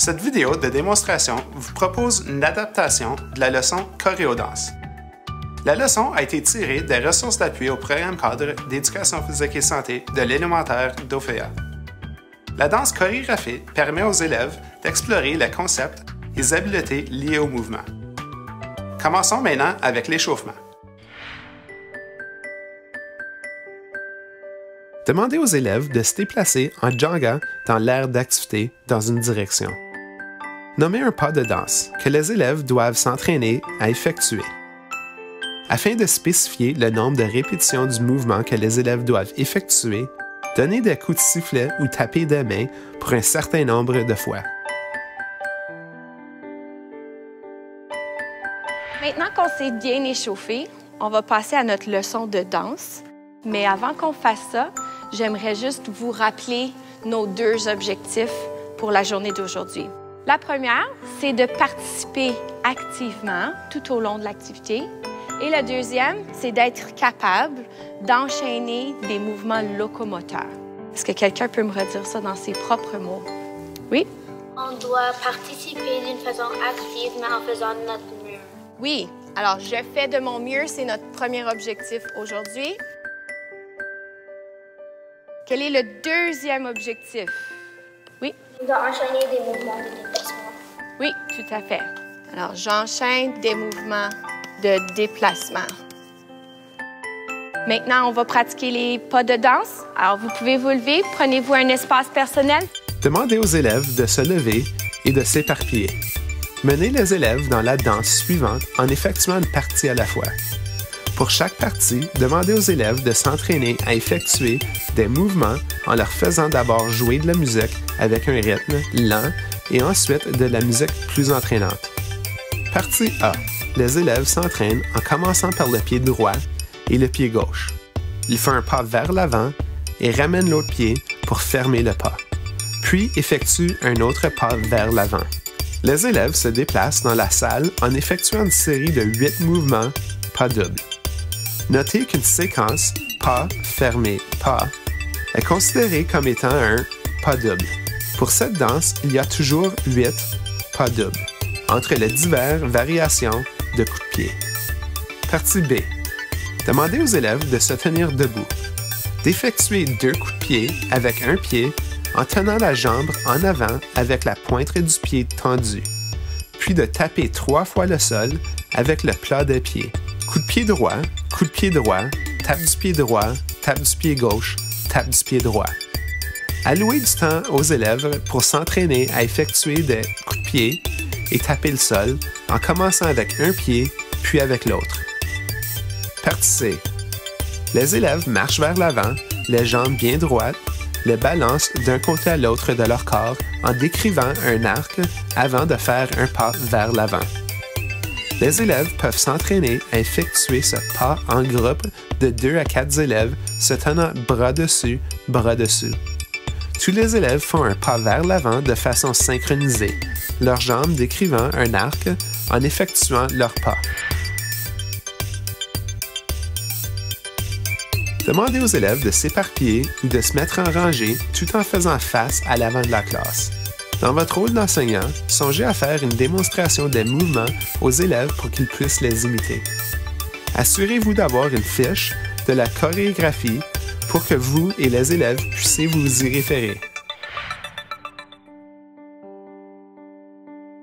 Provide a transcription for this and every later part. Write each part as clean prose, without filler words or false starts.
Cette vidéo de démonstration vous propose une adaptation de la leçon Choréodanse. La leçon a été tirée des ressources d'appui au programme cadre d'éducation physique et santé de l'élémentaire d'Ophéa. La danse chorégraphiée permet aux élèves d'explorer les concepts et les habiletés liées au mouvement. Commençons maintenant avec l'échauffement. Demandez aux élèves de se déplacer en joguant dans l'aire d'activité dans une direction. Nommez un pas de danse que les élèves doivent s'entraîner à effectuer. Afin de spécifier le nombre de répétitions du mouvement que les élèves doivent effectuer, donnez des coups de sifflet ou taper des mains pour un certain nombre de fois. Maintenant qu'on s'est bien échauffé, on va passer à notre leçon de danse. Mais avant qu'on fasse ça, j'aimerais juste vous rappeler nos deux objectifs pour la journée d'aujourd'hui. La première, c'est de participer activement tout au long de l'activité. Et la deuxième, c'est d'être capable d'enchaîner des mouvements locomoteurs. Est-ce que quelqu'un peut me redire ça dans ses propres mots? Oui? On doit participer d'une façon active, mais en faisant de notre mieux. Oui. Alors, je fais de mon mieux, c'est notre premier objectif aujourd'hui. Quel est le deuxième objectif? Oui? On doit enchaîner des mouvements de déplacement. Oui, tout à fait. Alors, j'enchaîne des mouvements de déplacement. Maintenant, on va pratiquer les pas de danse. Alors, vous pouvez vous lever, prenez-vous un espace personnel. Demandez aux élèves de se lever et de s'éparpiller. Menez les élèves dans la danse suivante en effectuant une partie à la fois. Pour chaque partie, demandez aux élèves de s'entraîner à effectuer des mouvements en leur faisant d'abord jouer de la musique avec un rythme lent et ensuite de la musique plus entraînante. Partie A. Les élèves s'entraînent en commençant par le pied droit et le pied gauche. Ils font un pas vers l'avant et ramènent l'autre pied pour fermer le pas, puis effectuent un autre pas vers l'avant. Les élèves se déplacent dans la salle en effectuant une série de 8 mouvements pas doubles. Notez qu'une séquence pas, fermé, pas est considérée comme étant un pas double. Pour cette danse, il y a toujours 8 pas doubles, entre les diverses variations de coups de pied. Partie B. Demandez aux élèves de se tenir debout, d'effectuer 2 coups de pied avec un pied en tenant la jambe en avant avec la pointe du pied tendue, puis de taper 3 fois le sol avec le plat des pieds. Coup de pied droit, coup de pied droit, tape du pied droit, tape du pied gauche, tape du pied droit. Allouez du temps aux élèves pour s'entraîner à effectuer des coups de pied et taper le sol en commençant avec un pied puis avec l'autre. Partie C. Les élèves marchent vers l'avant, les jambes bien droites, les balancent d'un côté à l'autre de leur corps en décrivant un arc avant de faire un pas vers l'avant. Les élèves peuvent s'entraîner à effectuer ce pas en groupe de 2 à 4 élèves se tenant bras dessus, bras dessous. Tous les élèves font un pas vers l'avant de façon synchronisée, leurs jambes décrivant un arc en effectuant leur pas. Demandez aux élèves de s'éparpiller ou de se mettre en rangée tout en faisant face à l'avant de la classe. Dans votre rôle d'enseignant, songez à faire une démonstration des mouvements aux élèves pour qu'ils puissent les imiter. Assurez-vous d'avoir une fiche de la chorégraphie pour que vous et les élèves puissiez vous y référer.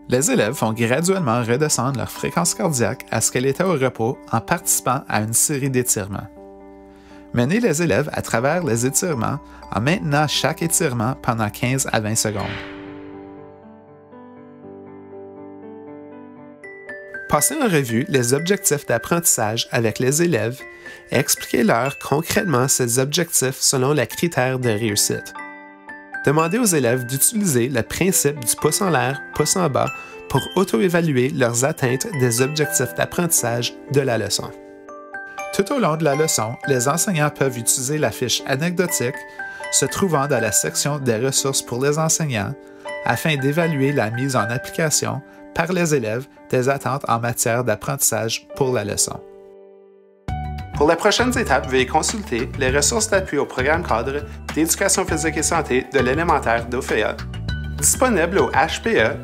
Les élèves font graduellement redescendre leur fréquence cardiaque à ce qu'elle était au repos en participant à une série d'étirements. Menez les élèves à travers les étirements en maintenant chaque étirement pendant 15 à 20 secondes. Passez en revue les objectifs d'apprentissage avec les élèves et expliquez-leur concrètement ces objectifs selon les critères de réussite. Demandez aux élèves d'utiliser le principe du pouce en l'air, pouce en bas pour auto-évaluer leurs atteintes des objectifs d'apprentissage de la leçon. Tout au long de la leçon, les enseignants peuvent utiliser la fiche anecdotique se trouvant dans la section des ressources pour les enseignants afin d'évaluer la mise en application par les élèves des attentes en matière d'apprentissage pour la leçon. Pour les prochaines étapes, veuillez consulter les ressources d'appui au programme cadre d'éducation physique et santé de l'élémentaire d'Ophéa disponible au hpe.ofea.net.